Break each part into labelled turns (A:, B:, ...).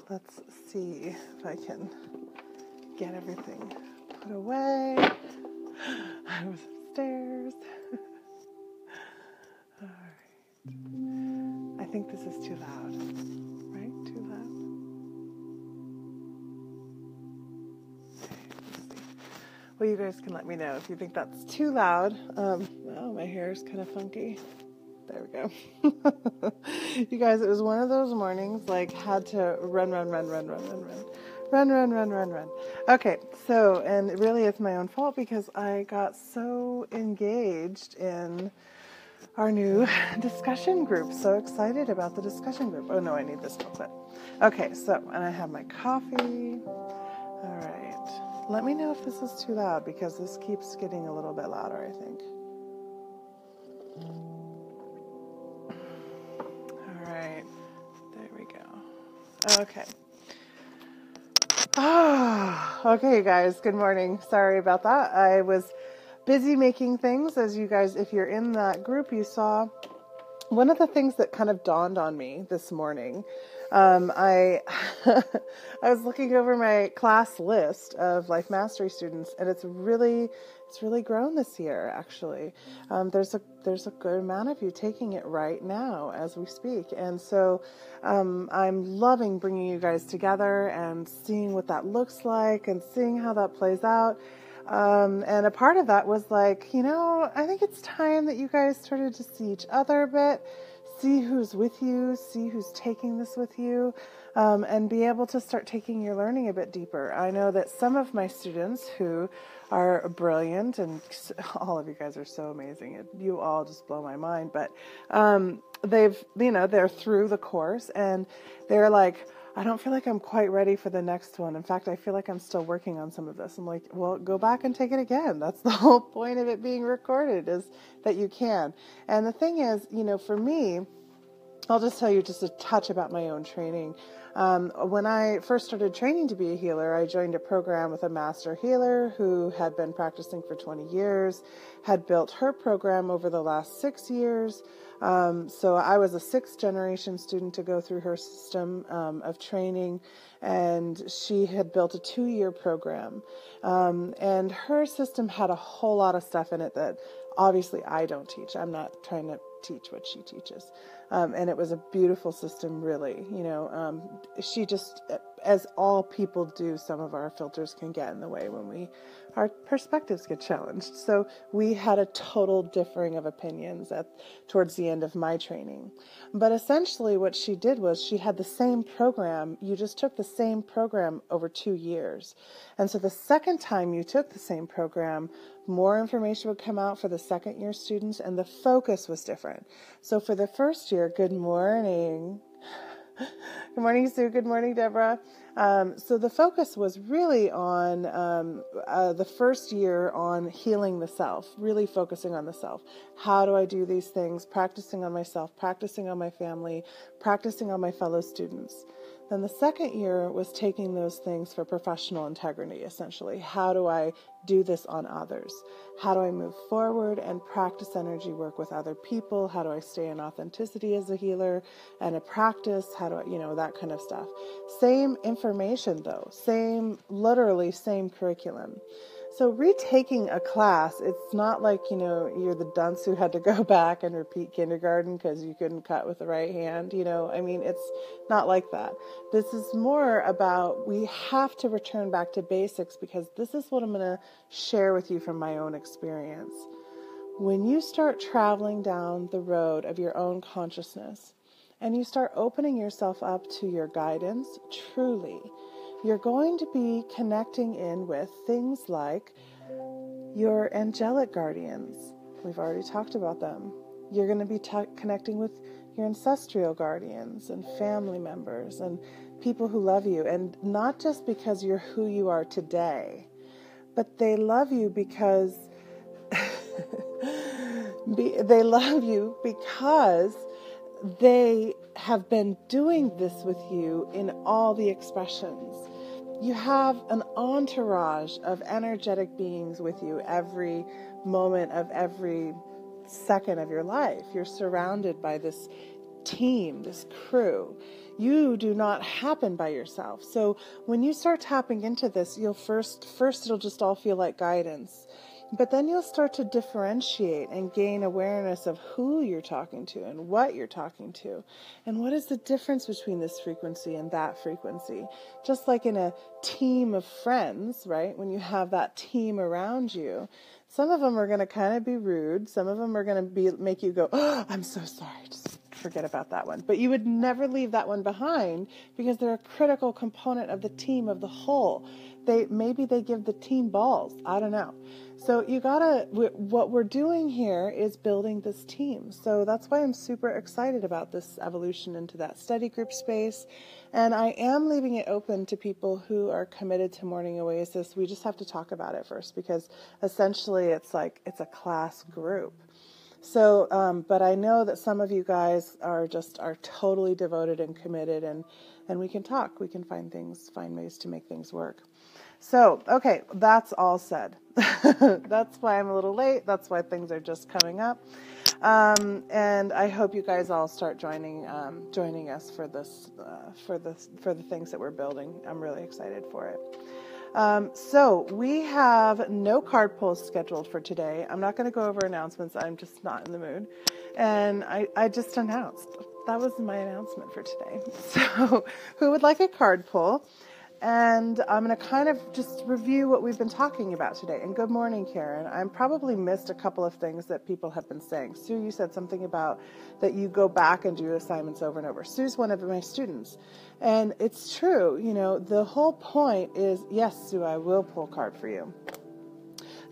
A: Let's see if I can get everything put away. I was upstairs. All right. I think this is too loud, right? Too loud. Okay, let's see. Well, you guys can let me know if you think that's too loud. Oh, my hair is kind of funky. There we go. You guys, it was one of those mornings, like, had to run. Okay, so, and it really is my own fault because I got so engaged in our new discussion group. So excited about the discussion group. Oh no, I need this real quick. Okay, so, and I have my coffee. All right. Let me know if this is too loud because this keeps getting a little bit louder, I think. Okay. Okay, guys. Good morning. Sorry about that. I was busy making things. As you guys, if you're in that group, you saw one of the things that kind of dawned on me this morning. I I was looking over my class list of Life Mastery students, and it's really grown this year. Actually, there's a good amount of you taking it right now as we speak, and so I'm loving bringing you guys together and seeing what that looks like and seeing how that plays out. And a part of that was like, I think it's time that you guys started to see each other a bit, see who's with you, see who's taking this with you, and be able to start taking your learning a bit deeper. I know that some of my students who are brilliant, and all of you guys are so amazing. You all just blow my mind, but they're through the course and they're like, I don't feel like I'm quite ready for the next one. In fact, I feel like I'm still working on some of this. I'm like, well, go back and take it again. That's the whole point of it being recorded, is that you can. And the thing is, for me, I'll just tell you just a touch about my own training. When I first started training to be a healer, I joined a program with a master healer who had been practicing for 20 years, had built her program over the last 6 years. So I was a 6th generation student to go through her system of training, and she had built a 2-year program. And her system had a whole lot of stuff in it that obviously I don't teach. I'm not trying to teach what she teaches. And it was a beautiful system, really. She just, as all people do, some of our filters can get in the way when our perspectives get challenged. So we had a total differing of opinions towards the end of my training. But essentially what she did was she had the same program. You just took the same program over 2 years. And so the second time you took the same program, more information would come out for the second year students, and the focus was different. So for the first year, good morning. Good morning, Sue. Good morning, Deborah. So the focus was really on the first year on healing the self, really focusing on the self. How do I do these things? Practicing on myself, practicing on my family, practicing on my fellow students. Then the second year was taking those things for professional integrity, essentially. How do I do this on others? How do I move forward and practice energy work with other people? How do I stay in authenticity as a healer and a practice? How do I, that kind of stuff. Same information though, literally same curriculum. So retaking a class, it's not like, you're the dunce who had to go back and repeat kindergarten because you couldn't cut with the right hand. It's not like that. This is more about, we have to return back to basics, because this is what I'm going to share with you from my own experience. When you start traveling down the road of your own consciousness and you start opening yourself up to your guidance, truly, you're going to be connecting in with things like your angelic guardians. We've already talked about them. You're going to be connecting with your ancestral guardians and family members and people who love you. And not just because you're who you are today, but they love you because they love you because they have been doing this with you in all the expressions. You have an entourage of energetic beings with you every moment of every second of your life. You're surrounded by this team, this crew. You do not happen by yourself. So when you start tapping into this, you'll first it'll just all feel like guidance. But then you'll start to differentiate and gain awareness of who you're talking to and what you're talking to. And what is the difference between this frequency and that frequency? Just like in a team of friends, right? When you have that team around you, some of them are going to kind of be rude. Some of them are going to make you go, oh, I'm so sorry. Just forget about that one. But you would never leave that one behind because they're a critical component of the team, of the whole. Maybe they give the team balls. I don't know. So what we're doing here is building this team. So that's why I'm super excited about this evolution into that study group space. And I am leaving it open to people who are committed to Morning Oasis. We just have to talk about it first because essentially it's a class group. So, but I know that some of you guys are totally devoted and committed, and we can talk. We can find ways to make things work. So, okay, that's all said. That's why I'm a little late. That's why things are just coming up. And I hope you guys all start joining us for this, for the things that we're building. I'm really excited for it. So we have no card pulls scheduled for today. I'm not going to go over announcements. I'm just not in the mood. And I just announced. That was my announcement for today. So who would like a card pull? And I'm going to kind of just review what we've been talking about today. And good morning, Karen. I probably missed a couple of things that people have been saying. Sue, you said something about that you go back and do assignments over and over. Sue's one of my students. And it's true. You know, the whole point is, yes, Sue, I will pull a card for you.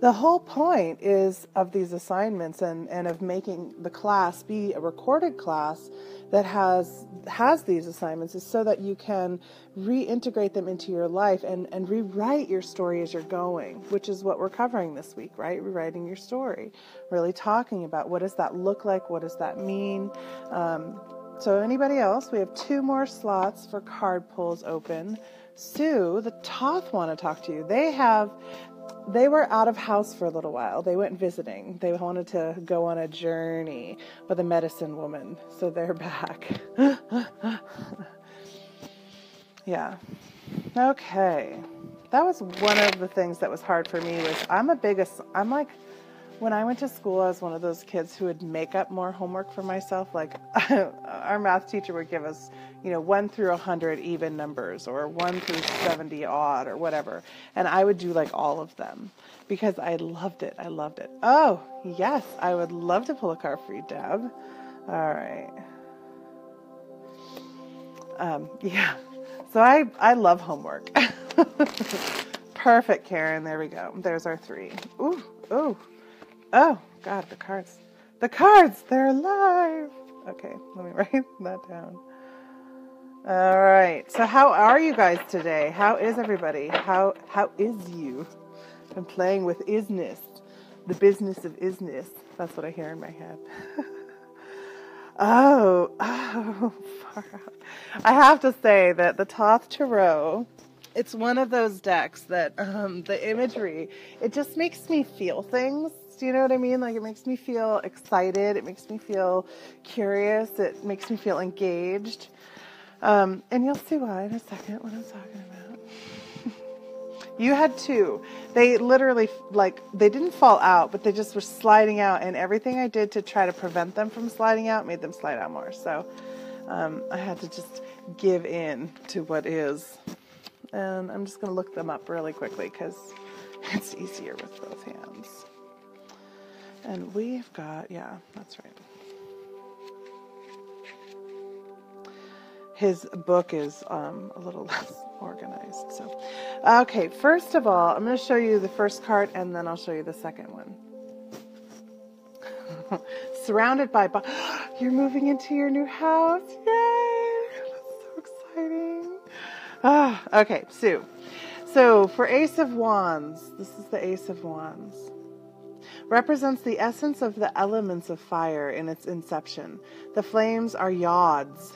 A: The whole point is of these assignments and of making the class be a recorded class that has these assignments is so that you can reintegrate them into your life and rewrite your story as you're going, which is what we're covering this week, right? Rewriting your story, really talking about what does that look like? What does that mean? So anybody else? We have 2 more slots for card pulls open. Sue, the Toth want to talk to you. They were out of house for a little while. They went visiting. They wanted to go on a journey with a medicine woman. So they're back. Yeah. Okay. That was one of the things that was hard for me was I'm like, when I went to school, I was one of those kids who would make up more homework for myself. Like our math teacher would give us, 1 through 100 even numbers or 1 through 70 odd or whatever. And I would do like all of them because I loved it. I loved it. Oh, yes. I would love to pull a card for you, Deb. All right. Yeah. So I love homework. Perfect, Karen. There we go. There's our 3. Ooh. Oh, God, the cards, they're alive. Okay, let me write that down. All right. So how are you guys today? How is everybody? How is you? I'm playing with isness, the business of isness. That's what I hear in my head. Oh, far out. I have to say that the Thoth Tarot, it's one of those decks that the imagery, it just makes me feel things. Do you know what I mean? Like it makes me feel excited. It makes me feel curious. It makes me feel engaged. And you'll see why in a second what I'm talking about. You had 2. They literally, they didn't fall out, but they just were sliding out. And everything I did to try to prevent them from sliding out made them slide out more. So I had to just give in to what is. And I'm just going to look them up really quickly because it's easier with both hands. And we've got, yeah, that's right. His book is a little less organized. So, okay, first of all, I'm going to show you the first card and then I'll show you the second one. Surrounded by, you're moving into your new house. Yay! That's so exciting. Okay, Sue. So for Ace of Wands, this is the Ace of Wands. Represents the essence of the elements of fire in its inception. The flames are yods,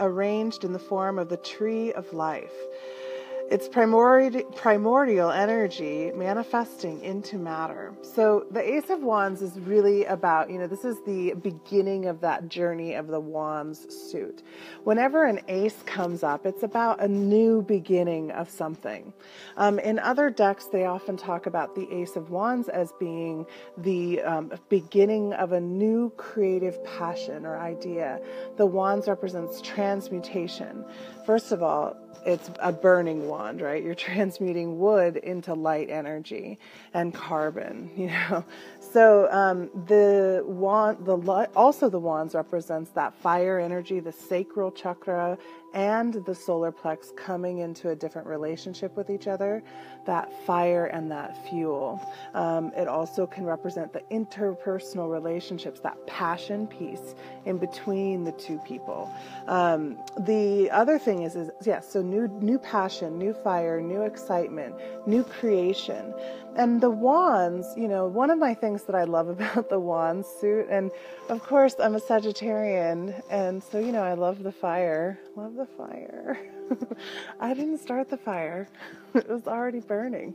A: arranged in the form of the tree of life. It's primordial energy manifesting into matter. So the Ace of Wands is really about, this is the beginning of that journey of the Wands suit. Whenever an ace comes up, it's about a new beginning of something. In other decks, they often talk about the Ace of Wands as being the beginning of a new creative passion or idea. The Wands represents transmutation. First of all, it's a burning wand, right? You're transmuting wood into light energy and carbon, So also the wands represents that fire energy, the sacral chakra, and the solar plex coming into a different relationship with each other, that fire and that fuel. It also can represent the interpersonal relationships, that passion piece in between the two people. The other thing is so new passion, new fire, new excitement, new creation. And the wands, one of my things that I love about the wands suit, and of course I'm a Sagittarian, and so, I love the fire. I didn't start the fire. It was already burning.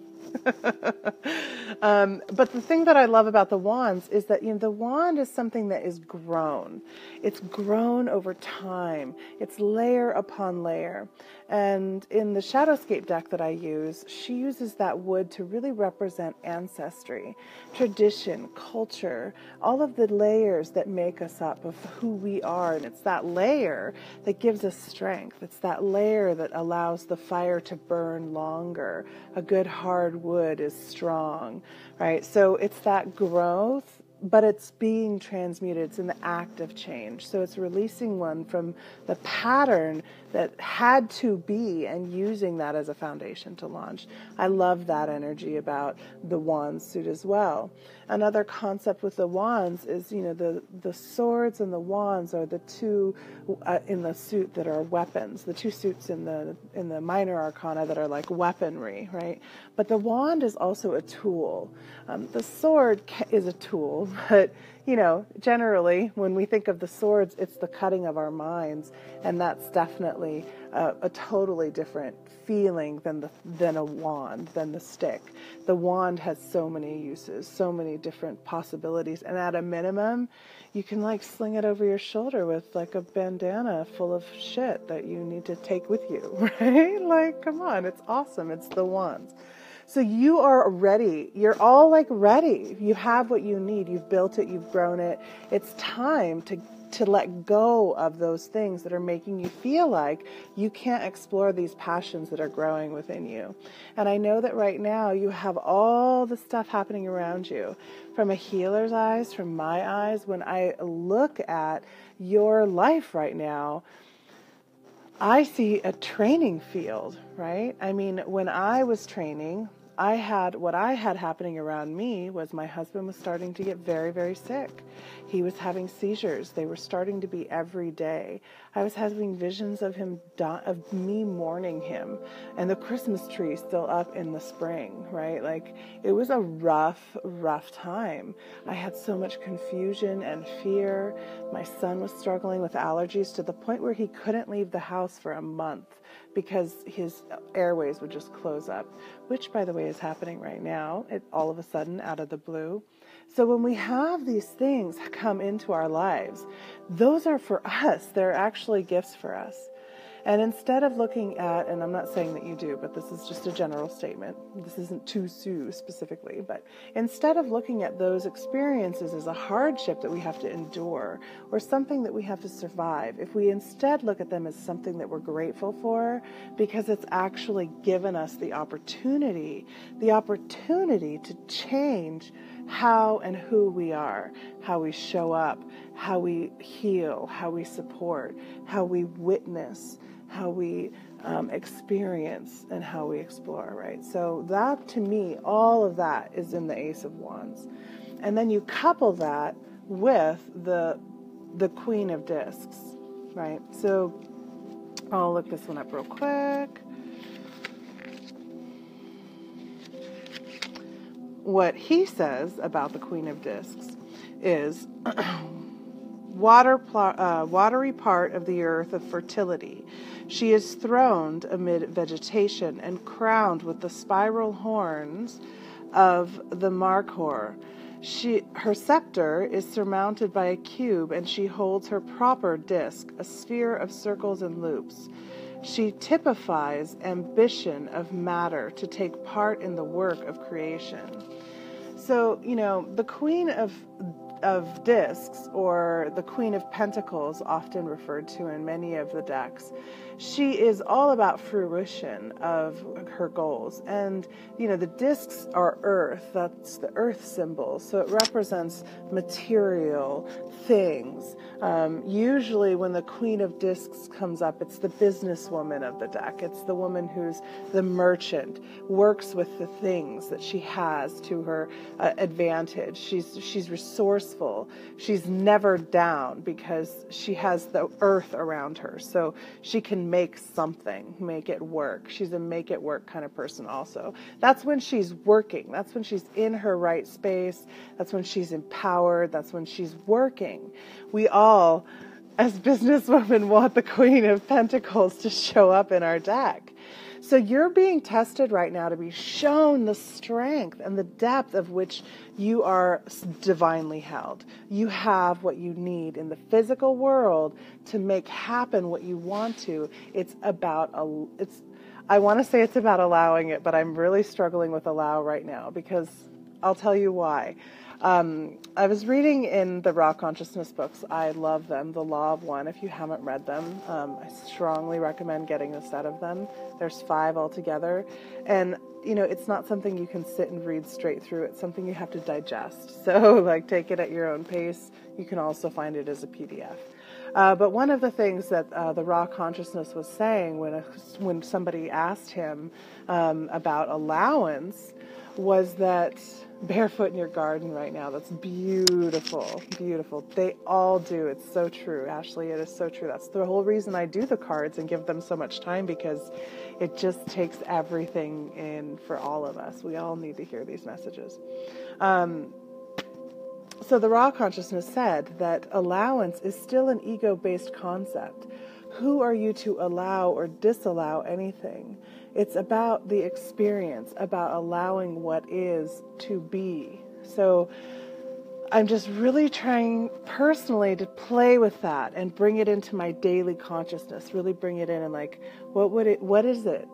A: But the thing that I love about the wands is that, the wand is something that is grown. It's grown over time. It's layer upon layer. And in the Shadowscape deck that I use, she uses that wood to really represent ancestry, tradition, culture, all of the layers that make us up of who we are. And it's that layer that gives us strength. It's that layer that allows the fire to burn longer. A good hard wood is strong, right? So it's that growth, but it's being transmuted. It's in the act of change. So it's releasing one from the pattern that had to be and using that as a foundation to launch. I love that energy about the wands suit as well. Another concept with the wands is, the swords and the wands are the two in the suit that are weapons. The two suits in the minor arcana that are like weaponry, right? But the wand is also a tool. The sword is a tool, but generally when we think of the swords, it's the cutting of our minds, and that's definitely a totally different feeling than a wand, than the stick. The wand has so many uses, so many different possibilities, and at a minimum, you can sling it over your shoulder with a bandana full of shit that you need to take with you, right? Come on, it's awesome. It's the wands. So you are ready. You're all ready. You have what you need. You've built it. You've grown it. It's time to let go of those things that are making you feel like you can't explore these passions that are growing within you. And I know that right now you have all the stuff happening around you. From a healer's eyes, from my eyes, when I look at your life right now, I see a training field, right? I mean, when I was training, what I had happening around me was my husband was starting to get very, very sick. He was having seizures. They were starting to be every day. I was having visions of of me mourning him, and the Christmas tree still up in the spring, right? It was a rough time. I had so much confusion and fear. My son was struggling with allergies to the point where he couldn't leave the house for a month because his airways would just close up, which, by the way, is happening right now, all of a sudden, out of the blue. So when we have these things come into our lives, those are for us. They're actually gifts for us. And instead of looking at, and I'm not saying that you do, but this is just a general statement. This isn't to Sue specifically, but instead of looking at those experiences as a hardship that we have to endure or something that we have to survive, if we instead look at them as something that we're grateful for because it's actually given us the opportunity to change how and who we are, how we show up, how we heal, how we support, how we witness, how we experience, and how we explore, right? So that, to me, all of that is in the Ace of Wands. And then you couple that with the Queen of Discs, right? So I'll look this one up real quick. What he says about the Queen of Discs is watery part of the earth of fertility, She is throned amid vegetation and crowned with the spiral horns of the Markhor. Her scepter is surmounted by a cube, and she holds her proper disc, a sphere of circles and loops. She typifies ambition of matter to take part in the work of creation. So, the Queen of Discs, or the Queen of Pentacles, often referred to in many of the decks, she is all about fruition of her goals. And, the discs are earth. That's the earth symbol. So it represents material things. Usually when the Queen of Discs comes up, it's the businesswoman of the deck. It's the woman who's the merchant, works with the things that she has to her advantage. She's resourceful. She's never down because she has the earth around her. So she can make something, make it work. She's a make it work kind of person also. That's when she's working. That's when she's in her right space. That's when she's empowered. That's when she's working. We all, as businesswomen, want the Queen of Pentacles to show up in our deck. So you're being tested right now to be shown the strength and the depth of which you are divinely held. You have what you need in the physical world to make happen what you want to. I want to say it's about allowing it, but I'm really struggling with allow right now because I'll tell you why. I was reading in the Raw Consciousness books. I love them. The Law of One. If you haven't read them, I strongly recommend getting a set of them. There's 5 altogether. And, it's not something you can sit and read straight through. It's something you have to digest. So, take it at your own pace. You can also find it as a PDF. But one of the things that the Raw Consciousness was saying when somebody asked him about allowance was that barefoot in your garden right now. That's beautiful, beautiful. They all do. It's so true, Ashley. It is so true. That's the whole reason I do the cards and give them so much time, because it just takes everything in for all of us. We all need to hear these messages. So the Raw Consciousness said that allowance is still an ego-based concept. Who are you to allow or disallow anything? It's about the experience, about allowing what is to be. So I'm just really trying personally to play with that and bring it into my daily consciousness, really bring it in and what is it?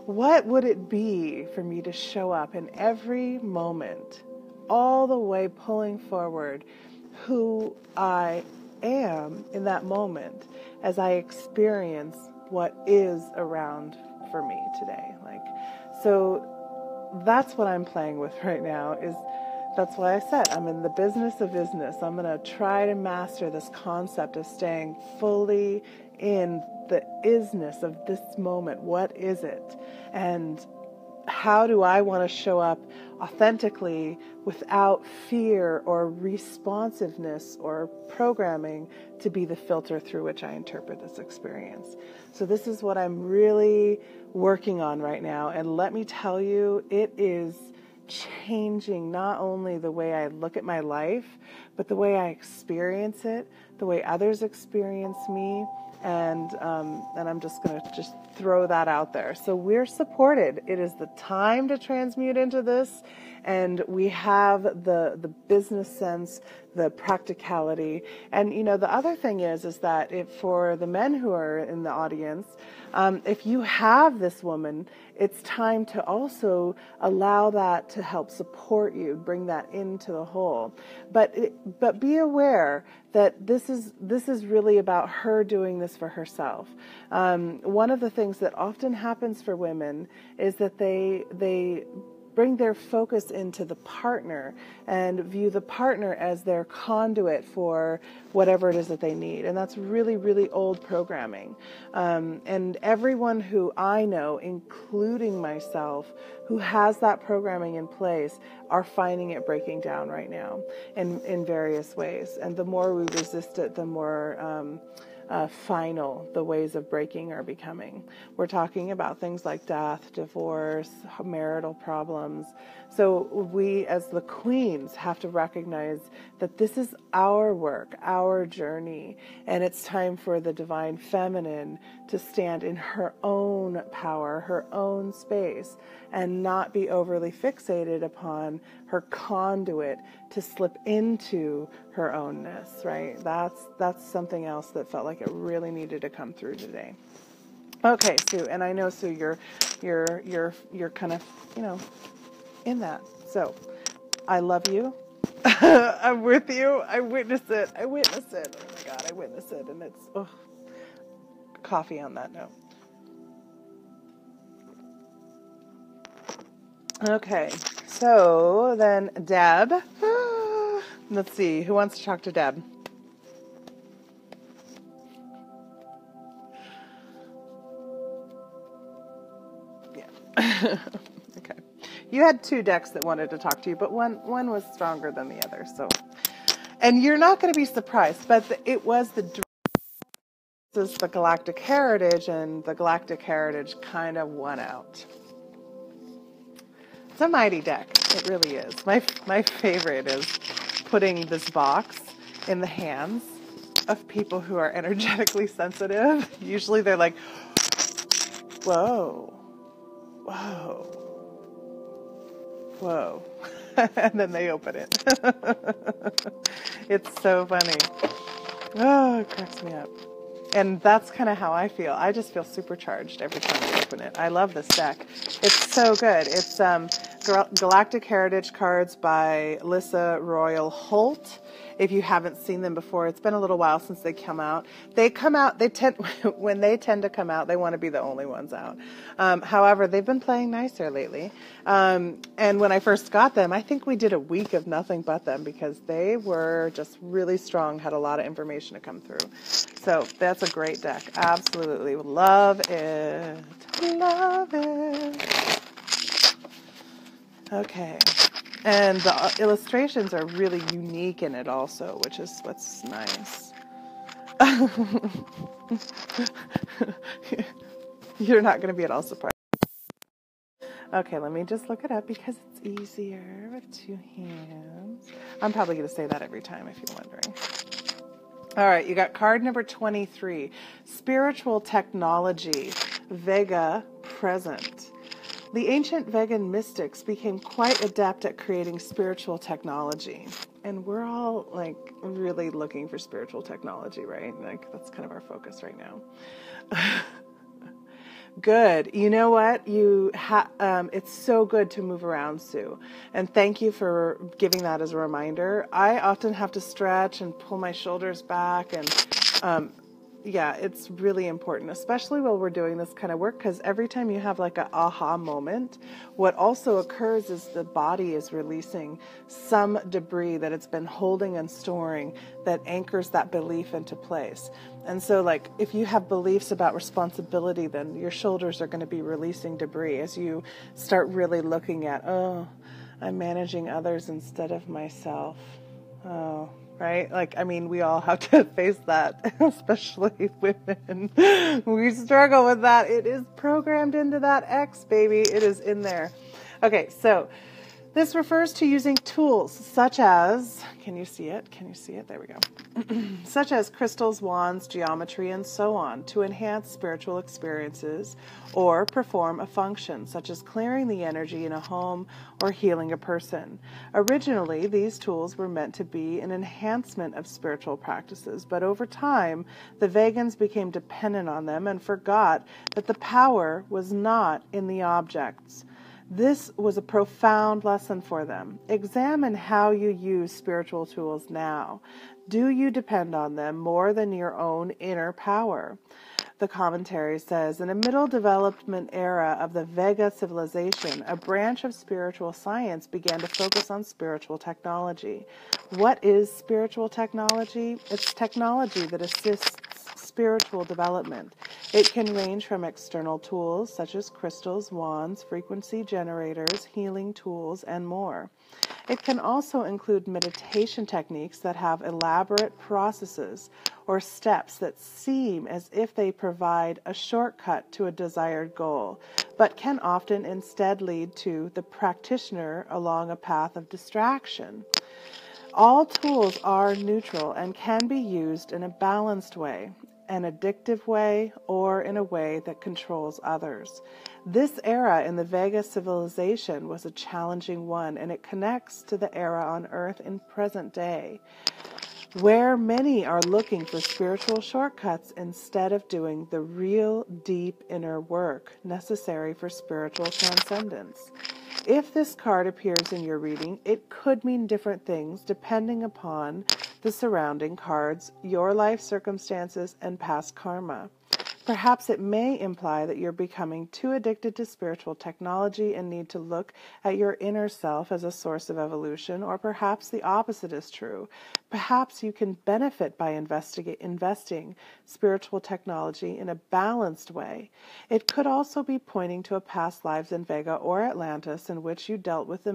A: What would it be for me to show up in every moment, all the way pulling forward who I am in that moment as I experience what is around for me today. So that's what I'm playing with right now. That's why I said I'm in the business of business. I'm going to try to master this concept of staying fully in the isness of this moment. What is it? And how do I want to show up authentically without fear or responsiveness or programming to be the filter through which I interpret this experience? So this is what I'm really working on right now. And let me tell you, it is changing not only the way I look at my life, but the way I experience it, the way others experience me. And I'm just going to throw that out there. So we're supported. It is the time to transmute into this. And we have the business sense, the practicality. And, the other thing is that for the men who are in the audience, if you have this woman, it's time to also allow that to help support you, bring that into the whole. But be aware that this is really about her doing this for herself. One of the things that often happens for women is that they bring their focus into the partner and view the partner as their conduit for whatever it is that they need. And that's really, really old programming. And everyone who I know, including myself, who has that programming in place are finding it breaking down right now in various ways. And the more we resist it, the more final the ways of breaking are becoming. We're talking about things like death, divorce, marital problems. So we as the queens have to recognize that this is our work, our journey, and it's time for the divine feminine to stand in her own power, her own space, and not be overly fixated upon her conduit to slip into her ownness, right? That's something else that felt like it really needed to come through today. Okay, Sue, and I know, Sue, you're kind of, in that. So I love you. I'm with you. I witness it. Oh my God, I witness it. And it's coffee on that note. Okay, so then Deb. Let's see, who wants to talk to Deb? Yeah. Okay. You had 2 decks that wanted to talk to you, but one was stronger than the other. So, and you're not going to be surprised, but it was the Galactic Heritage, and the Galactic Heritage kind of won out. It's a mighty deck. It really is. My favorite is putting this box in the hands of people who are energetically sensitive. Usually they're like, whoa, whoa, whoa. And then they open it. It's so funny. Oh, it cracks me up. And that's kind of how I feel. I just feel supercharged every time I open it. I love this deck. It's so good. It's Galactic Heritage cards by Lissa Royal Holt. If you haven't seen them before, it's been a little while since they come out. When they tend to come out, they want to be the only ones out. However, they've been playing nicer lately. And when I first got them, I think we did a week of nothing but them because they were just really strong, had a lot of information to come through. So that's a great deck. Absolutely. Love it. Love it. Okay. And the illustrations are really unique in it also, which is what's nice. You're not going to be at all surprised. Okay, let me just look it up because it's easier with 2 hands. I'm probably going to say that every time if you're wondering. All right, you got card number 23. Spiritual Technology, Vega Present. The ancient Vegan mystics became quite adept at creating spiritual technology. And we're all like really looking for spiritual technology, right? Like that's kind of our focus right now. Good. You know what? It's so good to move around, Sue. And thank you for giving that as a reminder. I often have to stretch and pull my shoulders back, and yeah, it's really important, especially while we're doing this kind of work, because every time you have like an aha moment, what also occurs is the body is releasing some debris that it's been holding and storing that anchors that belief into place. And so like if you have beliefs about responsibility, then your shoulders are going to be releasing debris as you start really looking at, oh, I'm managing others instead of myself. Oh, right? Like, I mean, we all have to face that, especially women. We struggle with that. It is programmed into that X, baby. It is in there. Okay, so this refers to using tools such as, can you see it? Can you see it? There we go. Such as crystals, wands, geometry, and so on to enhance spiritual experiences or perform a function such as clearing the energy in a home or healing a person. Originally, these tools were meant to be an enhancement of spiritual practices, but over time, the Vegans became dependent on them and forgot that the power was not in the objects. This was a profound lesson for them. Examine how you use spiritual tools now. Do you depend on them more than your own inner power? The commentary says, in a middle development era of the Vega civilization, a branch of spiritual science began to focus on spiritual technology. What is spiritual technology? It's technology that assists spiritual development. It can range from external tools such as crystals, wands, frequency generators, healing tools, and more. It can also include meditation techniques that have elaborate processes or steps that seem as if they provide a shortcut to a desired goal, but can often instead lead to the practitioner along a path of distraction. All tools are neutral and can be used in a balanced way, an addictive way, or in a way that controls others. This era in the Vega civilization was a challenging one, and it connects to the era on Earth in present day, where many are looking for spiritual shortcuts instead of doing the real deep inner work necessary for spiritual transcendence. If this card appears in your reading, it could mean different things depending upon the surrounding cards, your life circumstances, and past karma. Perhaps it may imply that you're becoming too addicted to spiritual technology and need to look at your inner self as a source of evolution, or perhaps the opposite is true. Perhaps you can benefit by investing spiritual technology in a balanced way. It could also be pointing to a past lives in Vega or Atlantis in which you dealt with the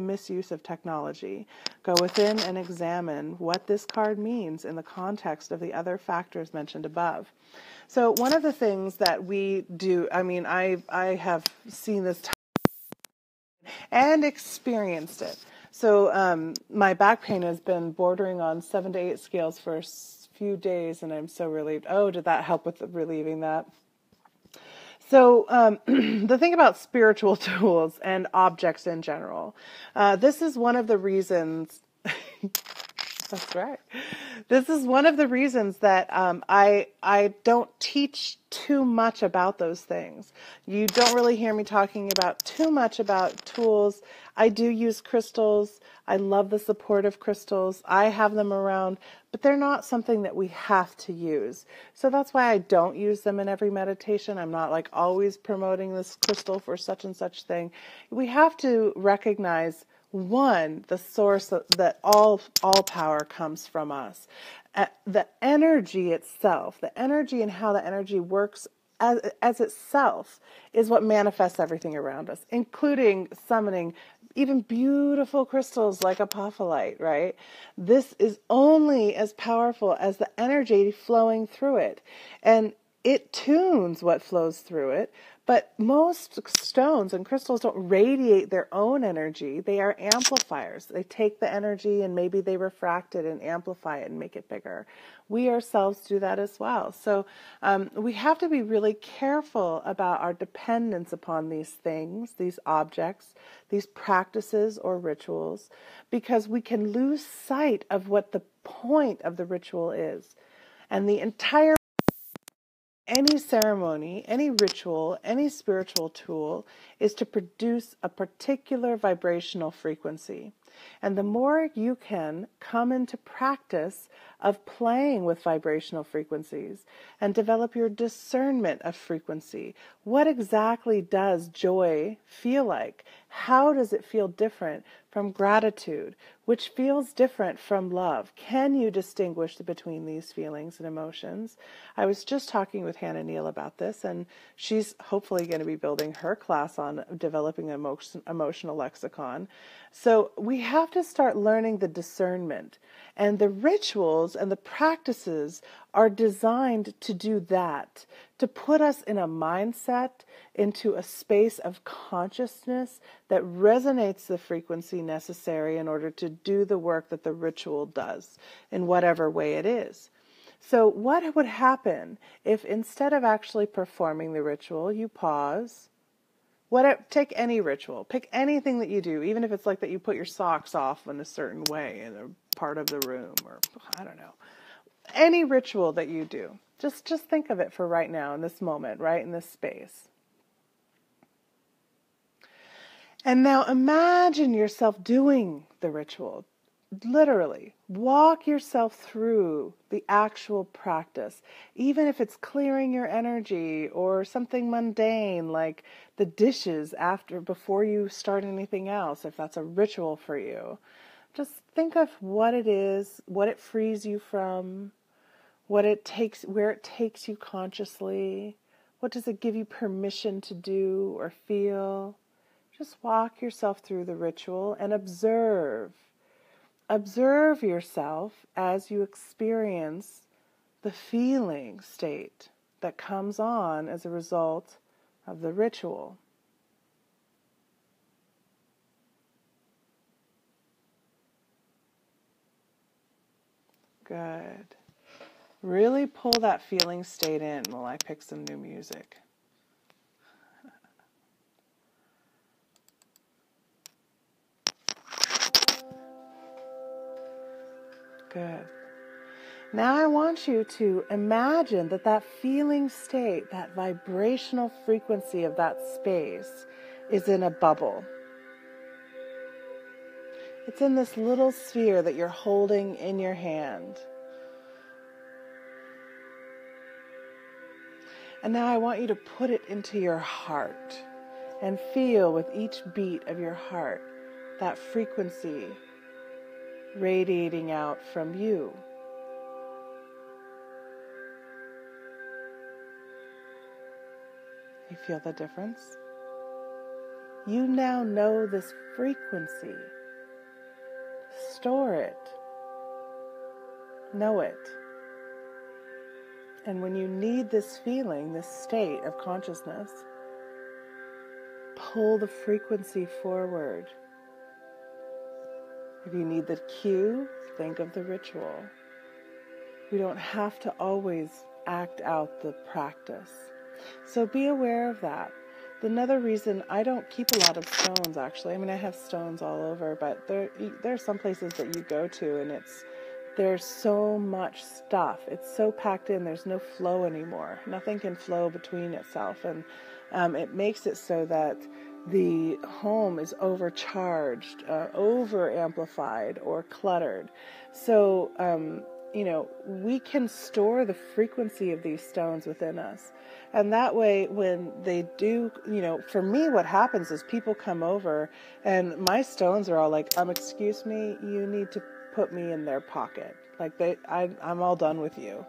A: misuse of technology. Go within and examine what this card means in the context of the other factors mentioned above. So one of the things that we do, I have seen this and experienced it. So my back pain has been bordering on 7 to 8 scales for a few days, and I'm so relieved. Oh, did that help with relieving that? So the thing about spiritual tools and objects in general, this is one of the reasons... That's right. This is one of the reasons that I don't teach too much about those things. You don't really hear me talking about too much about tools. I do use crystals. I love the support of crystals. I have them around, but they're not something that we have to use. So that's why I don't use them in every meditation. I'm not like always promoting this crystal for such and such thing. We have to recognize, one, the source that all power comes from us. The energy itself, the energy and how the energy works as itself is what manifests everything around us, including summoning even beautiful crystals like apophyllite, right? This is only as powerful as the energy flowing through it. And it tunes what flows through it. But most stones and crystals don't radiate their own energy. They are amplifiers. They take the energy and maybe they refract it and amplify it and make it bigger. We ourselves do that as well. So we have to be really careful about our dependence upon these things, these objects, these practices or rituals, because we can lose sight of what the point of the ritual is. And the entire any ceremony, any ritual, any spiritual tool is to produce a particular vibrational frequency. And the more you can come into practice of playing with vibrational frequencies and develop your discernment of frequency, what exactly does joy feel like? How does it feel different from gratitude, which feels different from love? Can you distinguish between these feelings and emotions? I was just talking with Hannah Neal about this, and she's hopefully going to be building her class on developing an emotional lexicon. So we have to start learning the discernment, and the rituals and the practices are designed to do that, to put us in a mindset, into a space of consciousness that resonates the frequency necessary in order to do the work that the ritual does, in whatever way it is. So what would happen if instead of actually performing the ritual, you pause? Take any ritual, pick anything that you do, even if it's like that you put your socks off in a certain way in a part of the room, or I don't know. Any ritual that you do, just think of it for right now in this moment, right in this space. And now imagine yourself doing the ritual. Literally, walk yourself through the actual practice, even if it's clearing your energy or something mundane like the dishes before you start anything else, if that's a ritual for you. Just think of what it is, what it frees you from, what it takes, where it takes you consciously. What does it give you permission to do or feel? Just walk yourself through the ritual and observe. Observe yourself as you experience the feeling state that comes on as a result of the ritual. Good. Really pull that feeling state in while I pick some new music. Good. Now I want you to imagine that that feeling state, that vibrational frequency of that space is in a bubble. It's in this little sphere that you're holding in your hand. And now I want you to put it into your heart and feel with each beat of your heart that frequency radiating out from you. You feel the difference? You now know this frequency. Store it. Know it. And when you need this feeling, this state of consciousness, pull the frequency forward. If you need the cue, think of the ritual. We don't have to always act out the practice. So be aware of that. Another reason I don't keep a lot of stones, actually. I mean, I have stones all over, but there are some places that you go to and there's so much stuff. It's so packed in, there's no flow anymore. Nothing can flow between itself. And it makes it so that the home is overcharged, over-amplified, or cluttered. So, we can store the frequency of these stones within us. And that way, when they do, for me, what happens is people come over and my stones are all like, excuse me, you need to put me in their pocket. Like I'm all done with you.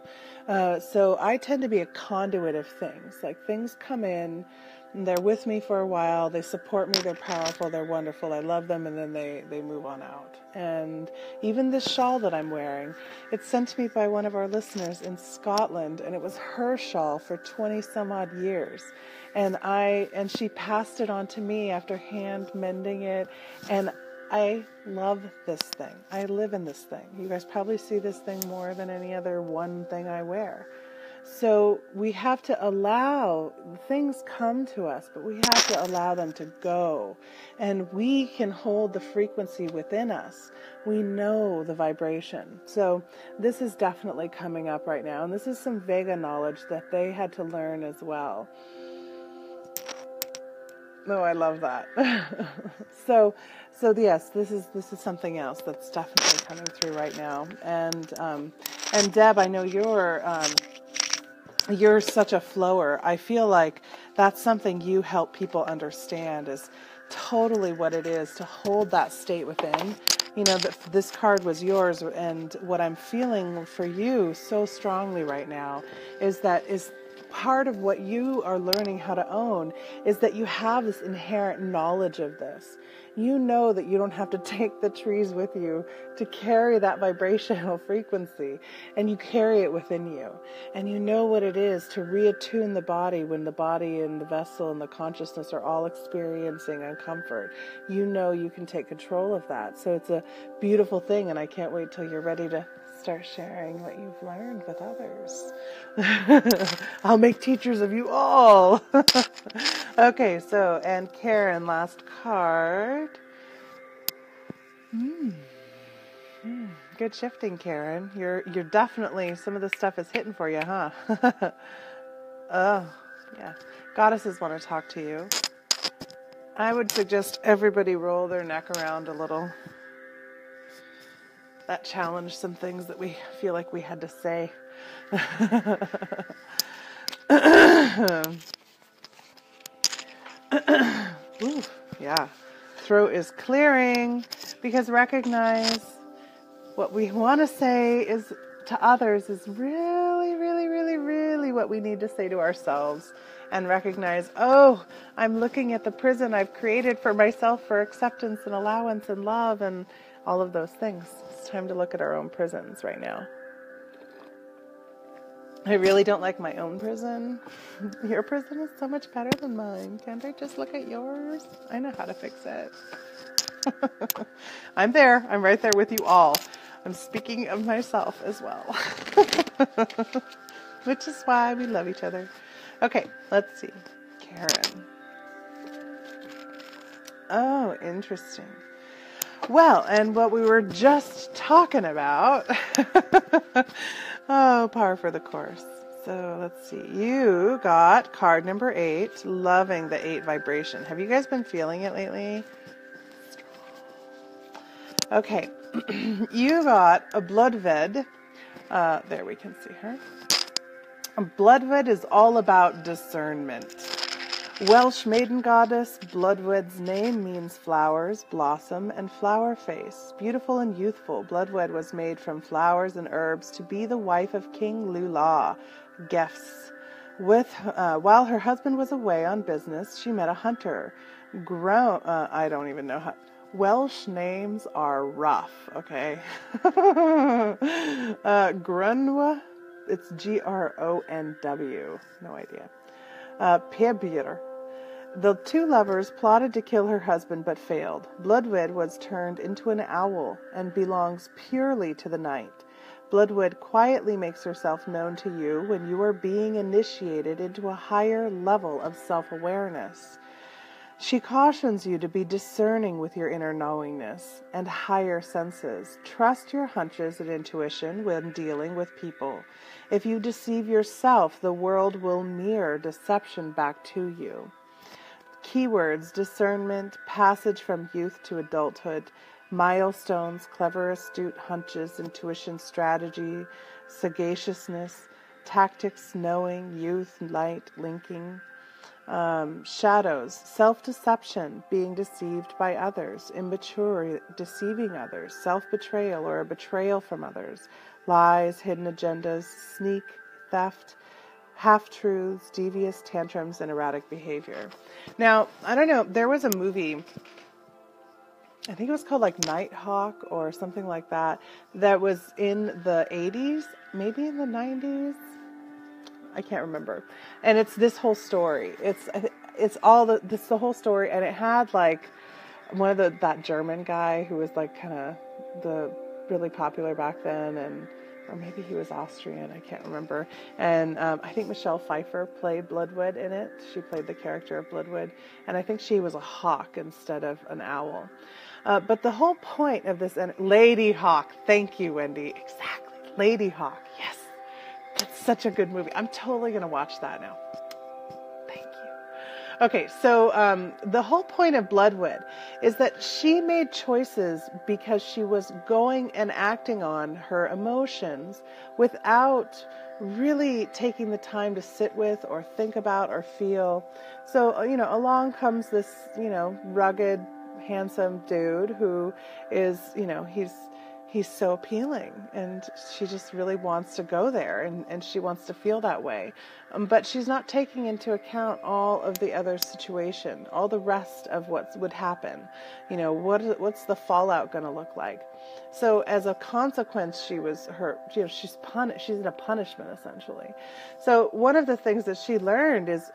A: So I tend to be a conduit of things. Like things come in, and they're with me for a while, they support me, they're powerful, they're wonderful, I love them, and then they move on out. And even this shawl that I'm wearing, it's sent to me by one of our listeners in Scotland, and it was her shawl for 20 some odd years. And she passed it on to me after hand mending it, and I love this thing. I live in this thing. You guys probably see this thing more than any other one thing I wear. So we have to allow things come to us, but we have to allow them to go. And we can hold the frequency within us. We know the vibration. So this is definitely coming up right now. And this is some Vega knowledge that they had to learn as well. Oh, I love that. So yes, this is something else that's definitely coming through right now. And Deb, I know you're such a flower. I feel like that's something you help people understand is totally what it is to hold that state within. This card was yours, and what I'm feeling for you so strongly right now is part of what you are learning how to own is that you have this inherent knowledge of this. You know that you don't have to take the trees with you to carry that vibrational frequency, and you carry it within you. And you know what it is to reattune the body when the body and the vessel and the consciousness are all experiencing uncomfort. You know you can take control of that. So it's a beautiful thing, and I can't wait till you're ready to start sharing what you've learned with others. I'll make teachers of you all. Okay, and Karen, last card. Good shifting, Karen. You're definitely, some of this stuff is hitting for you, huh? Oh, yeah. Goddesses want to talk to you. I would suggest everybody roll their neck around a little. That challenged some things that we feel like we had to say. Ooh, yeah. Throat is clearing, because recognize what we want to say is to others is really, really, really, really what we need to say to ourselves, and recognize, oh, I'm looking at the prison I've created for myself for acceptance and allowance and love and all of those things. It's time to look at our own prisons right now. I really don't like my own prison. Your prison is so much better than mine. Can't I just look at yours? I know how to fix it. I'm there. I'm right there with you all. I'm speaking of myself as well. Which is why we love each other. Okay, let's see. Karen. Oh, interesting. Well, and what we were just talking about. Oh, power for the course. So let's see. You got card number 8, loving the 8 vibration. Have you guys been feeling it lately? Okay. You got a Bloodved. There we can see her. A Bloodved is all about discernment. Welsh maiden goddess, Bloodved's name means flowers, blossom, and flower face. Beautiful and youthful, Bloodved was made from flowers and herbs to be the wife of King Lula, Gefs. While her husband was away on business, she met a hunter. I don't even know how. Welsh names are rough, okay? Grunwa, it's Gronw. No idea. Pebir. The two lovers plotted to kill her husband but failed. Bloodved was turned into an owl and belongs purely to the night. Bloodved quietly makes herself known to you when you are being initiated into a higher level of self-awareness. She cautions you to be discerning with your inner knowingness and higher senses. Trust your hunches and intuition when dealing with people. If you deceive yourself, the world will mirror deception back to you. Keywords: discernment, passage from youth to adulthood, milestones, clever, astute hunches, intuition, strategy, sagaciousness, tactics, knowing, youth, light, linking. Shadows, self-deception, being deceived by others, immature, deceiving others, self-betrayal or a betrayal from others, lies, hidden agendas, sneak, theft, half-truths, devious tantrums, and erratic behavior. Now, I don't know, there was a movie, I think it was called like Nighthawk or something like that, that was in the 80s, maybe in the 90s. I can't remember. And it's this whole story. It's all the whole story. And it had like one of that German guy who was like kind of the really popular back then, or maybe he was Austrian. I can't remember. And I think Michelle Pfeiffer played Bloodved in it. She played the character of Bloodved. And I think she was a hawk instead of an owl. But the whole point of this, and Lady Hawk. Thank you, Wendy. Exactly. Lady Hawk. Yes. That's such a good movie. I'm totally going to watch that now. Thank you. Okay, so the whole point of Bloodved is that she made choices because she was going and acting on her emotions without really taking the time to sit with or think about or feel. So, along comes this, rugged, handsome dude who is, he's so appealing, and she just really wants to go there, and she wants to feel that way. But she's not taking into account all of the other situation, all the rest of what would happen. What's the fallout going to look like? So as a consequence, she's punished. She's in a punishment, essentially. So one of the things that she learned is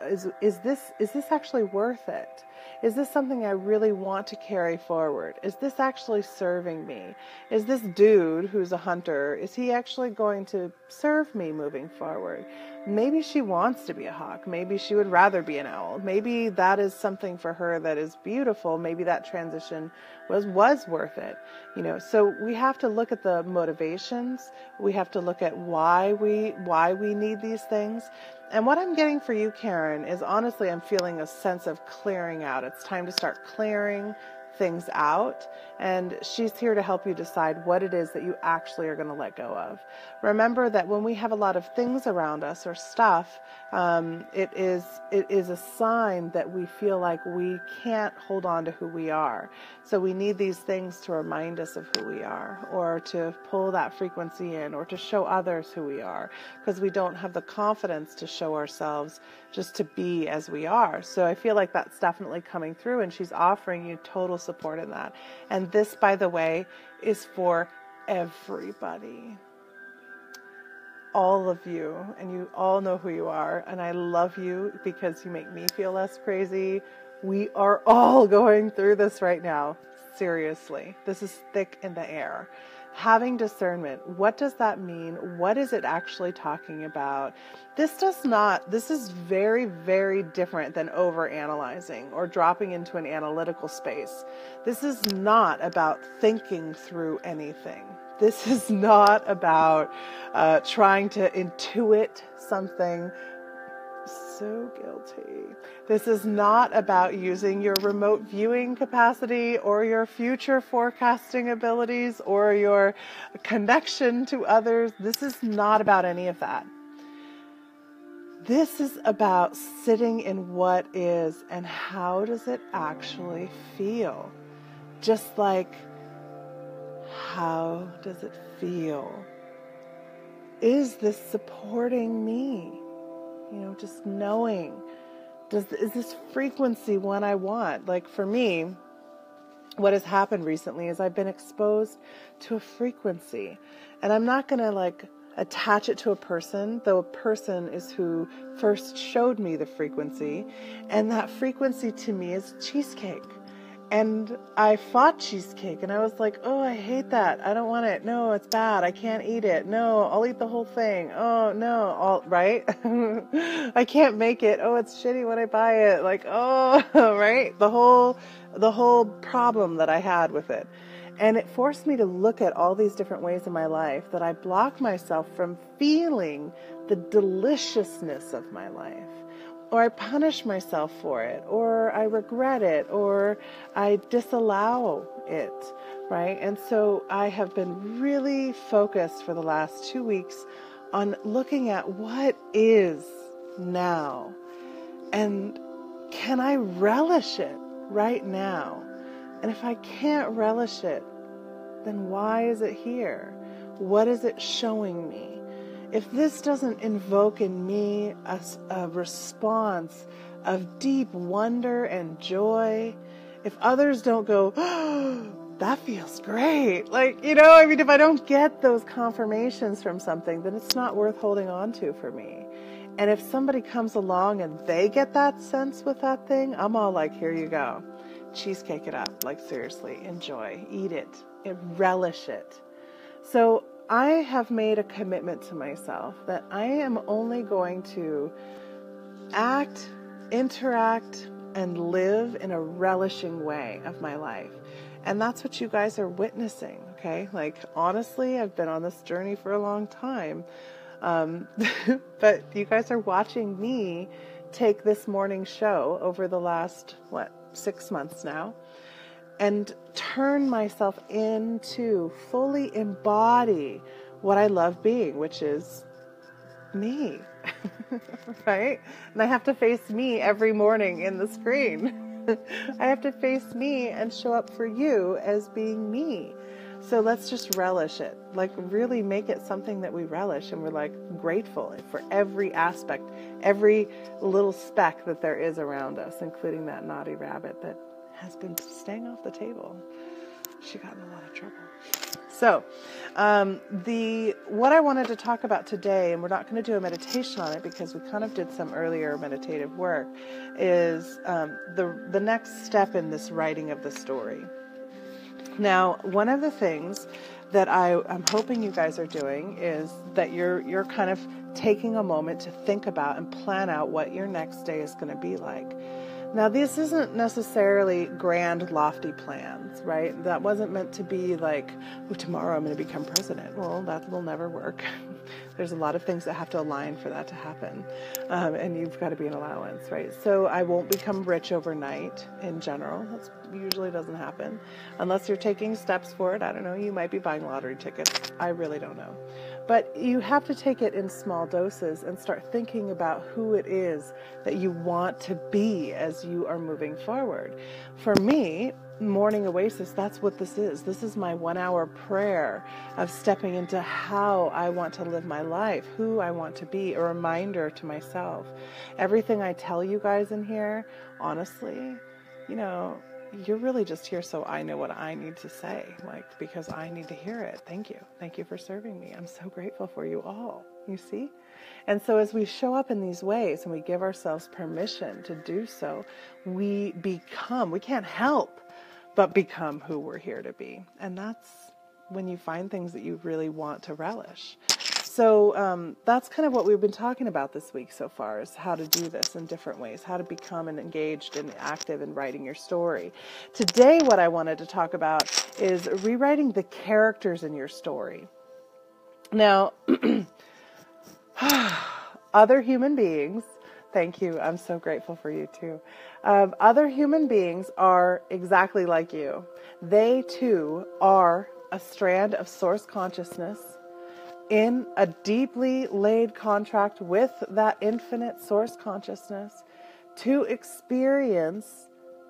A: this actually worth it? Is this something I really want to carry forward? Is this actually serving me? Is this dude who's a hunter, is he actually going to serve me moving forward? Maybe she wants to be a hawk. Maybe she would rather be an owl. Maybe that is something for her that is beautiful. Maybe that transition was worth it. So we have to look at the motivations. We have to look at why we need these things. And what I'm getting for you, Karen, is honestly, I'm feeling a sense of clearing out. It's time to start clearing, things out, and she's here to help you decide what it is that you actually are going to let go of. Remember that when we have a lot of things around us or stuff, it is a sign that we feel like we can't hold on to who we are. So we need these things to remind us of who we are, or to pull that frequency in, or to show others who we are, because we don't have the confidence to show ourselves just to be as we are. So I feel like that's definitely coming through, and she's offering you total support in that. And this, by the way, is for everybody. All of you, and you all know who you are, and I love you because you make me feel less crazy. We are all going through this right now. Seriously, this is thick in the air. Having discernment, what does that mean? What is it actually talking about? This is very, very different than overanalyzing or dropping into an analytical space. This is not about thinking through anything. This is not about trying to intuit something. So guilty. This is not about using your remote viewing capacity or your future forecasting abilities or your connection to others. This is not about any of that. This is about sitting in what is and how does it actually feel? Just like, how does it feel? Is this supporting me? Just knowing, is this frequency one I want? Like for me, what has happened recently is I've been exposed to a frequency, and I'm not going to attach it to a person, though a person is who first showed me the frequency. And that frequency to me is cheesecake. And I fought cheesecake, and I was like, oh, I hate that. I don't want it. No, it's bad. I can't eat it. No, I'll eat the whole thing. Oh, no, right? I can't make it. Oh, it's shitty when I buy it. Right? The whole problem that I had with it. And it forced me to look at all these different ways in my life that I block myself from feeling the deliciousness of my life. Or I punish myself for it, or I regret it, or I disallow it, right? And so I have been really focused for the last 2 weeks on looking at what is now, and can I relish it right now? And if I can't relish it, then why is it here? What is it showing me? If this doesn't invoke in me a response of deep wonder and joy, if others don't go, oh, that feels great. If I don't get those confirmations from something, then it's not worth holding on to for me. And if somebody comes along and they get that sense with that thing, I'm all like, here you go. Cheesecake it up. Seriously, enjoy, eat it, relish it. So I have made a commitment to myself that I am only going to act, interact, and live in a relishing way of my life. And that's what you guys are witnessing, okay? Honestly, I've been on this journey for a long time. But you guys are watching me take this morning show over the last, 6 months now, and turn myself into fully embody what I love being, which is me, right? And I have to face me every morning in the screen. I have to face me and show up for you as being me. So let's just relish it, really make it something that we relish, and we're grateful for every aspect, every little speck that there is around us, including that naughty rabbit that has been staying off the table. She got in a lot of trouble. So, what I wanted to talk about today, and we're not going to do a meditation on it because we kind of did some earlier meditative work, is the next step in this writing of the story. Now, one of the things that I'm hoping you guys are doing is that you're kind of taking a moment to think about and plan out what your next day is going to be like. Now, this isn't necessarily grand, lofty plans, right? That wasn't meant to be like, oh, tomorrow I'm going to become president. Well, that will never work. There's a lot of things that have to align for that to happen. And you've got to be an allowance, right? So I won't become rich overnight in general. That usually doesn't happen unless you're taking steps for it. I don't know. You might be buying lottery tickets. I really don't know. But you have to take it in small doses and start thinking about who it is that you want to be as you are moving forward. For me, Morning Oasis, that's what this is. This is my 1 hour prayer of stepping into how I want to live my life, who I want to be, a reminder to myself. Everything I tell you guys in here, honestly, you're really just here so I know what I need to say, because I need to hear it. Thank you. Thank you for serving me. I'm so grateful for you all, you see? And so as we show up in these ways and we give ourselves permission to do so, we can't help but become who we're here to be. And that's when you find things that you really want to relish. So that's kind of what we've been talking about this week so far, is how to do this in different ways, how to become engaged and active in writing your story. Today, what I wanted to talk about is rewriting the characters in your story. Now, other human beings, thank you, I'm so grateful for you too. Other human beings are exactly like you. They too are a strand of source consciousness in a deeply laid contract with that infinite source consciousness to experience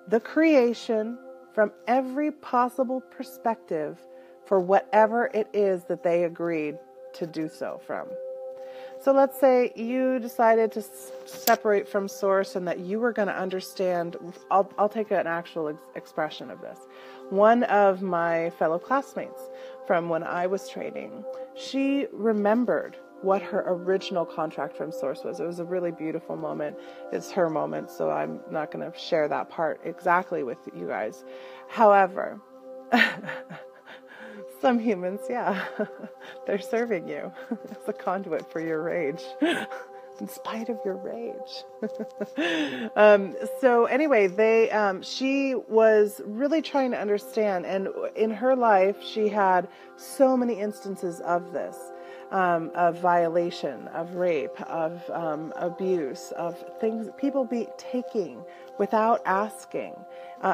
A: the creation from every possible perspective for whatever it is that they agreed to do so from. So let's say you decided to separate from source and that you were going to understand. I'll take an actual expression of this. One of my fellow classmates from when I was training, she remembered what her original contract from source was. It was a really beautiful moment. It's her moment, so I'm not going to share that part exactly with you guys. However, some humans, they're serving you as a conduit for your rage, in spite of your rage. So anyway, she was really trying to understand, and in her life, she had so many instances of this, of violation, of rape, of abuse, of things people be taking without asking,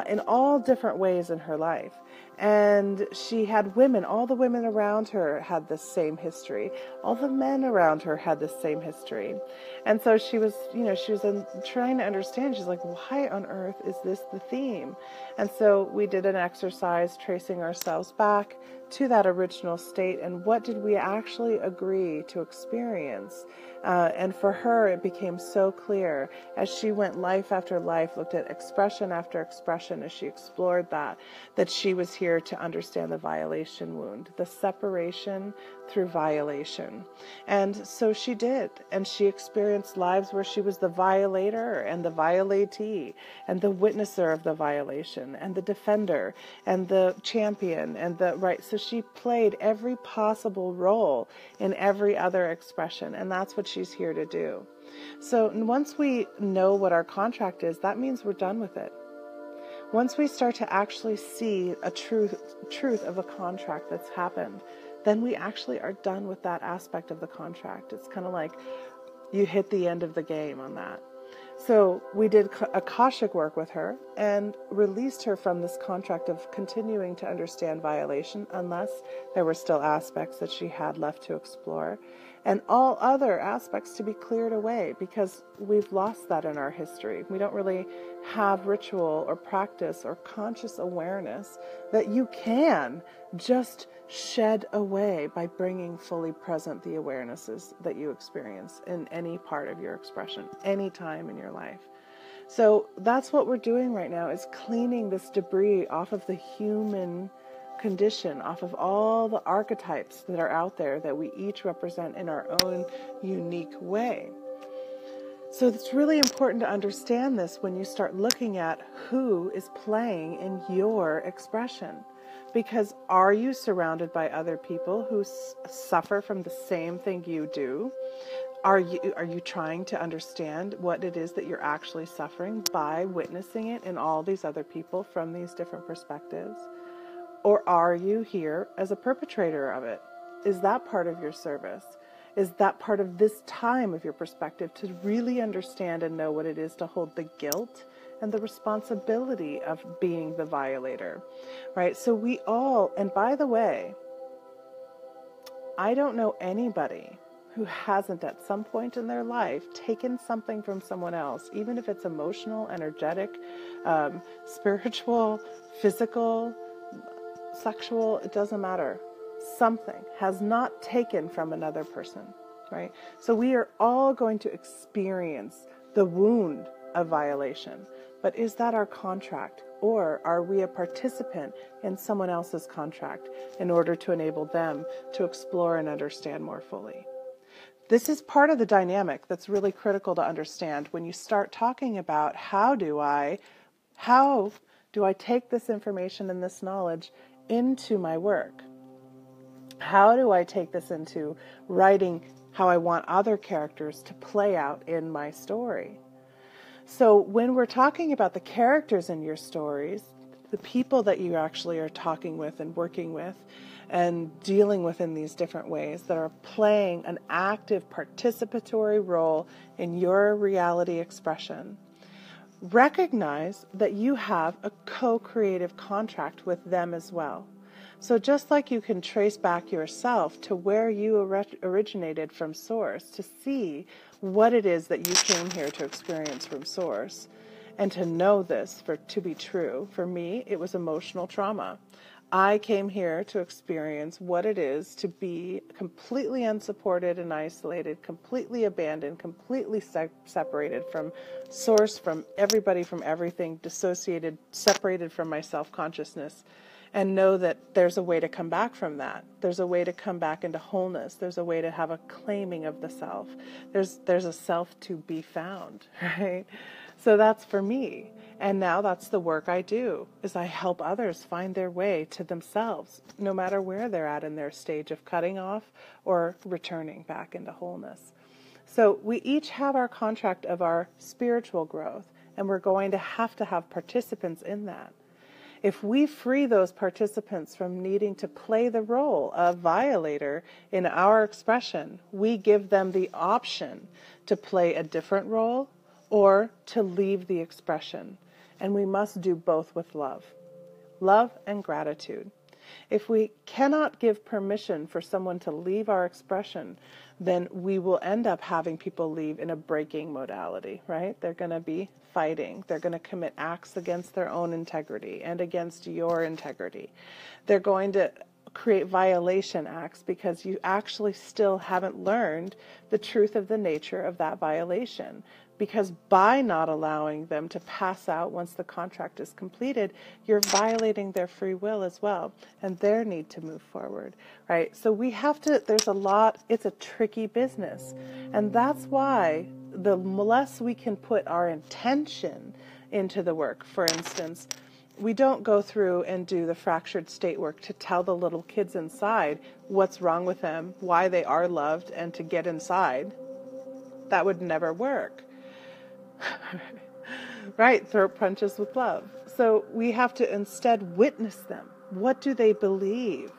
A: in all different ways in her life. And she had women, all the women around her had the same history. All the men around her had the same history. And so she was, trying to understand. She's like, why on earth is this the theme? And so we did an exercise tracing ourselves back to that original state and what did we actually agree to experience. And for her, it became so clear as she went life after life, looked at expression after expression as she explored that she was here to understand the violation wound, the separation through violation. And so she did. And she experienced lives where she was the violator and the violatee and the witnesser of the violation and the defender and the champion and the right. So she played every possible role in every other expression. And that's what she's here to do. So once we know what our contract is, that means we're done with it. Once we start to actually see a truth of a contract that's happened, then we actually are done with that aspect of the contract. It's kind of like you hit the end of the game on that. So we did Akashic work with her and released her from this contract of continuing to understand violation unless there were still aspects that she had left to explore, and all other aspects to be cleared away because we've lost that in our history. We don't really have ritual or practice or conscious awareness that you can just shed away by bringing fully present the awarenesses that you experience in any part of your expression, any time in your life. So that's what we're doing right now, is cleaning this debris off of the human condition, off of all the archetypes that are out there that we each represent in our own unique way. So it's really important to understand this when you start looking at who is playing in your expression. Because are you surrounded by other people who suffer from the same thing you do? Are you trying to understand what it is that you're actually suffering by witnessing it in all these other people from these different perspectives? Or are you here as a perpetrator of it? Is that part of your service? Is that part of this time of your perspective to really understand and know what it is to hold the guilt and the responsibility of being the violator, right? So we all, and by the way, I don't know anybody who hasn't at some point in their life taken something from someone else, even if it's emotional, energetic, spiritual, physical, sexual, it doesn't matter. Something has not taken from another person, right? So we are all going to experience the wound of violation. But is that our contract? Or are we a participant in someone else's contract in order to enable them to explore and understand more fully? This is part of the dynamic that's really critical to understand when you start talking about how do I take this information and this knowledge into my work? How do I take this into writing how I want other characters to play out in my story? So when we're talking about the characters in your stories, the people that you actually are talking with and working with and dealing with in these different ways that are playing an active participatory role in your reality expression, recognize that you have a co-creative contract with them as well. So just like you can trace back yourself to where you originated from Source to see what it is that you came here to experience from Source, and to know this to be true, for me, it was emotional trauma. I came here to experience what it is to be completely unsupported and isolated, completely abandoned, completely separated from Source, from everybody, from everything, dissociated, separated from my self-consciousness. And know that there's a way to come back from that. There's a way to come back into wholeness. There's a way to have a claiming of the self. There's a self to be found, right? So that's for me. And now that's the work I do, is I help others find their way to themselves, no matter where they're at in their stage of cutting off or returning back into wholeness. So we each have our contract of our spiritual growth, and we're going to have participants in that. If we free those participants from needing to play the role of violator in our expression, we give them the option to play a different role or to leave the expression. And we must do both with love and gratitude. If we cannot give permission for someone to leave our expression, then we will end up having people leave in a breaking modality, right? They're going to be fighting. They're going to commit acts against their own integrity and against your integrity. They're going to create violation acts because you actually still haven't learned the truth of the nature of that violation. Because by not allowing them to pass out once the contract is completed, you're violating their free will as well and their need to move forward, right? So we have to, it's a tricky business. And that's why the less we can put our intention into the work, for instance, we don't go through and do the fractured state work to tell the little kids inside what's wrong with them, why they are loved, and to get inside. That would never work. Right, throat punches with love. So we have to instead witness them. What do they believe?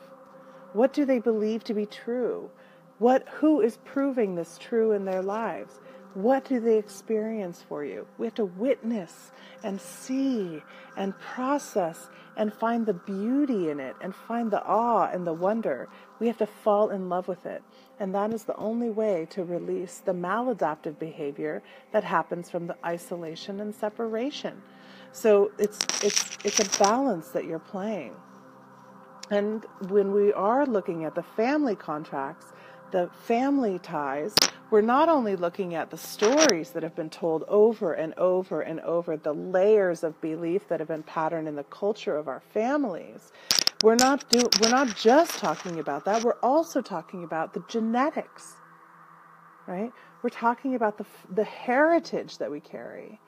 A: What do they believe to be true? Who is proving this true in their lives? What do they experience for you? We have to witness and see and process and find the beauty in it and find the awe and the wonder. We have to fall in love with it. And that is the only way to release the maladaptive behavior that happens from the isolation and separation. So it's a balance that you're playing. And when we are looking at the family contracts, the family ties, we're not only looking at the stories that have been told over and over and over, the layers of belief that have been patterned in the culture of our families. We're not just talking about that. We're also talking about the genetics, right? We're talking about the heritage that we carry.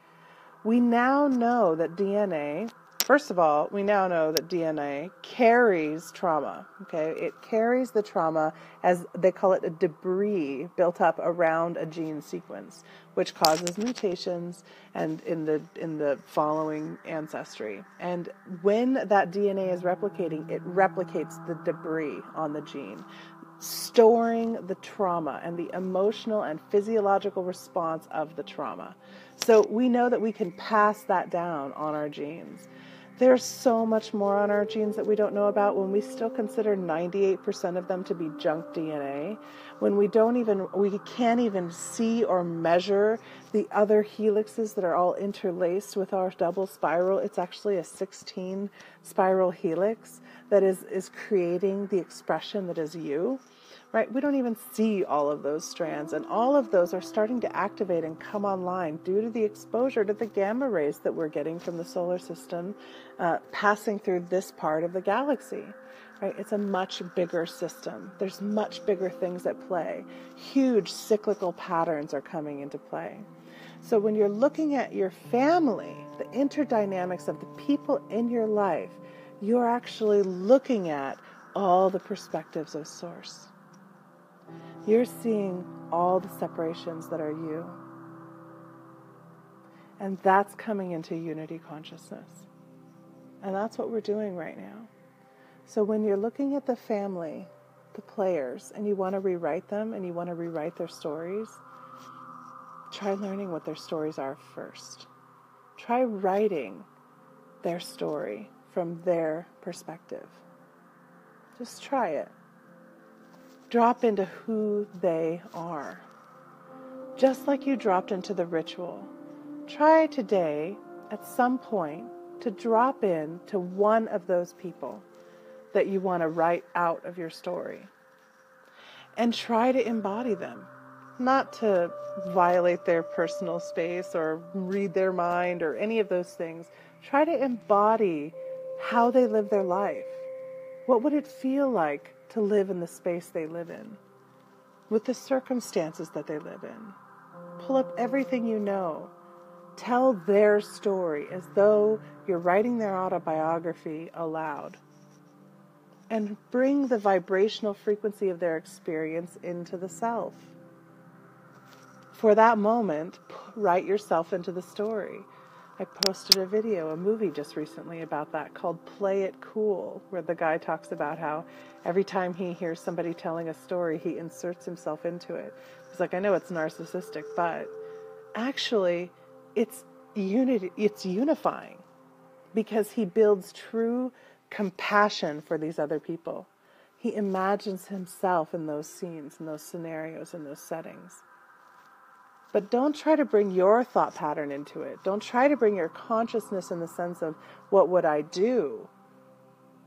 A: We now know that DNA first of all, we now know that DNA carries trauma, okay? It carries the trauma, as they call it, a debris built up around a gene sequence, which causes mutations and in the following ancestry. And when that DNA is replicating, it replicates the debris on the gene, storing the trauma and the emotional and physiological response of the trauma. So we know that we can pass that down on our genes. There's so much more on our genes that we don't know about when we still consider 98% of them to be junk DNA, when we can't even see or measure the other helixes that are all interlaced with our double spiral. It's actually a 16 spiral helix that is creating the expression that is you. Right? We don't even see all of those strands, and all of those are starting to activate and come online due to the exposure to the gamma rays that we're getting from the solar system passing through this part of the galaxy. Right? It's a much bigger system. There's much bigger things at play. Huge cyclical patterns are coming into play. So when you're looking at your family, the interdynamics of the people in your life, you're actually looking at all the perspectives of Source. You're seeing all the separations that are you. And that's coming into unity consciousness. And that's what we're doing right now. So when you're looking at the family, the players, and you want to rewrite them and you want to rewrite their stories, try learning what their stories are first. Try writing their story from their perspective. Just try it. Drop into who they are. Just like you dropped into the ritual. Try today, at some point, to drop in to one of those people that you want to write out of your story. And try to embody them. Not to violate their personal space or read their mind or any of those things. Try to embody how they live their life. What would it feel like to live in the space they live in, with the circumstances that they live in? Pull up everything you know. Tell their story as though you're writing their autobiography aloud. And bring the vibrational frequency of their experience into the self. For that moment, write yourself into the story. I posted a movie just recently about that called Play It Cool, where the guy talks about how every time he hears somebody telling a story, he inserts himself into it. He's like, I know it's narcissistic, but actually it's unifying, because he builds true compassion for these other people. He imagines himself in those scenes, in those scenarios, in those settings. But don't try to bring your thought pattern into it. Don't try to bring your consciousness in the sense of, what would I do?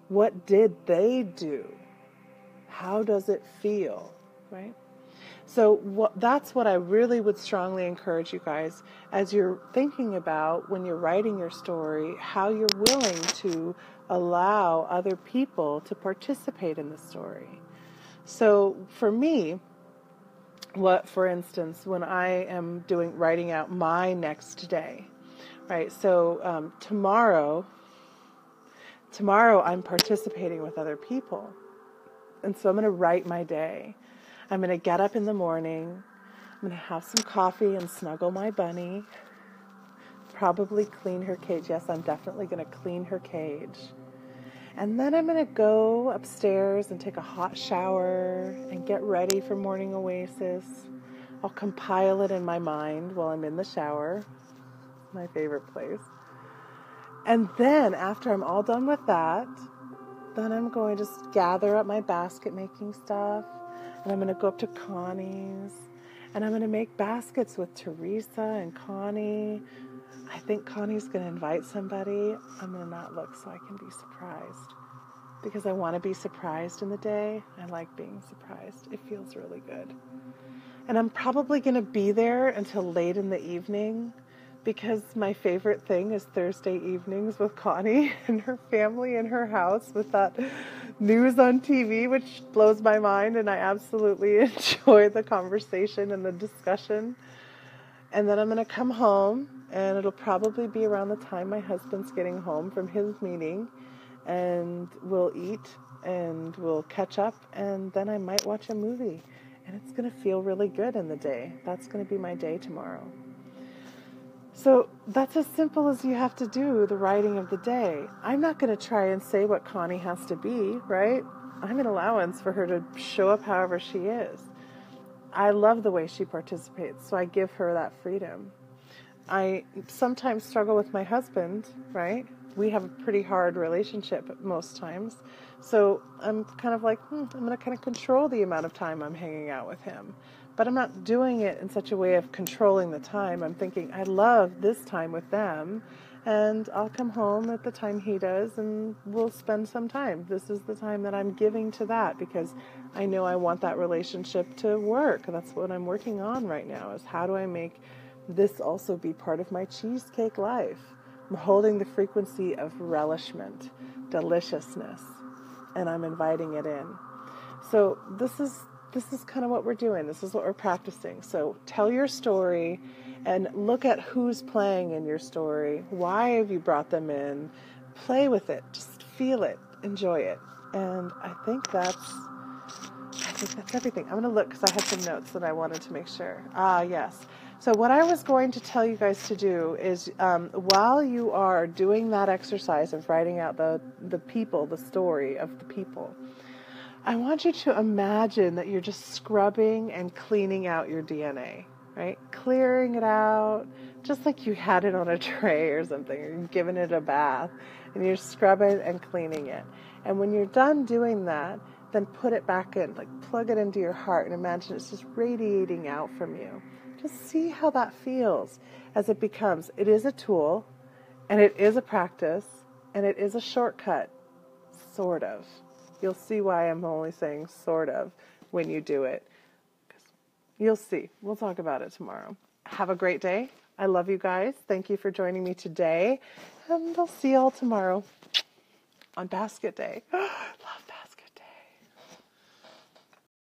A: What did they do? How does it feel? Right? So that's what I really would strongly encourage you guys, as you're thinking about, when you're writing your story, how you're willing to allow other people to participate in the story. So for me, for instance, when I am writing out my next day, right? So tomorrow I'm participating with other people. And so I'm going to write my day. I'm going to get up in the morning. I'm going to have some coffee and snuggle my bunny. Probably clean her cage. Yes, I'm definitely going to clean her cage. And then I'm going to go upstairs and take a hot shower and get ready for morning Oasis. I'll compile it in my mind while I'm in the shower. My favorite place. And then after I'm all done with that, then I'm going to gather up my basket making stuff. And I'm going to go up to Connie's. And I'm going to make baskets with Teresa and Connie. I think Connie's going to invite somebody. I'm going to not look so I can be surprised. Because I want to be surprised in the day. I like being surprised. It feels really good. And I'm probably going to be there until late in the evening. Because my favorite thing is Thursday evenings with Connie and her family in her house with that news on TV, which blows my mind. And I absolutely enjoy the conversation and the discussion. And then I'm going to come home and it'll probably be around the time my husband's getting home from his meeting, and we'll eat and we'll catch up, and then I might watch a movie, and it's going to feel really good in the day. That's going to be my day tomorrow. So that's as simple as you have to do the writing of the day. I'm not going to try and say what Connie has to be, right? I'm an allowance for her to show up however she is. I love the way she participates, so I give her that freedom. I sometimes struggle with my husband, right? We have a pretty hard relationship most times. So I'm kind of like, I'm going to kind of control the amount of time I'm hanging out with him. But I'm not doing it in such a way of controlling the time. I'm thinking, I love this time with them, and I'll come home at the time he does, and we'll spend some time. This is the time that I'm giving to that, because I know I want that relationship to work. That's what I'm working on right now, is how do I make this also be part of my cheesecake life? I'm holding the frequency of relishment, deliciousness, and I'm inviting it in. So this is kind of what we're doing. This is what we're practicing. So tell your story and look at who's playing in your story. Why have you brought them in? Play with it. Just feel it. Enjoy it. And I think that's everything. I'm going to look because I had some notes that I wanted to make sure. Yes. So what I was going to tell you guys to do is while you are doing that exercise of writing out the people, the story of the people, I want you to imagine that you're just scrubbing and cleaning out your DNA, right? Clearing it out, just like you had it on a tray or something, or you've given it a bath, and you're scrubbing and cleaning it. And when you're done doing that, then put it back in, like plug it into your heart and imagine it's just radiating out from you. Just see how that feels as it becomes. It is a tool, and it is a practice, and it is a shortcut, sort of. You'll see why I'm only saying sort of when you do it. You'll see. We'll talk about it tomorrow. Have a great day. I love you guys. Thank you for joining me today. And I'll see you all tomorrow on Basket Day.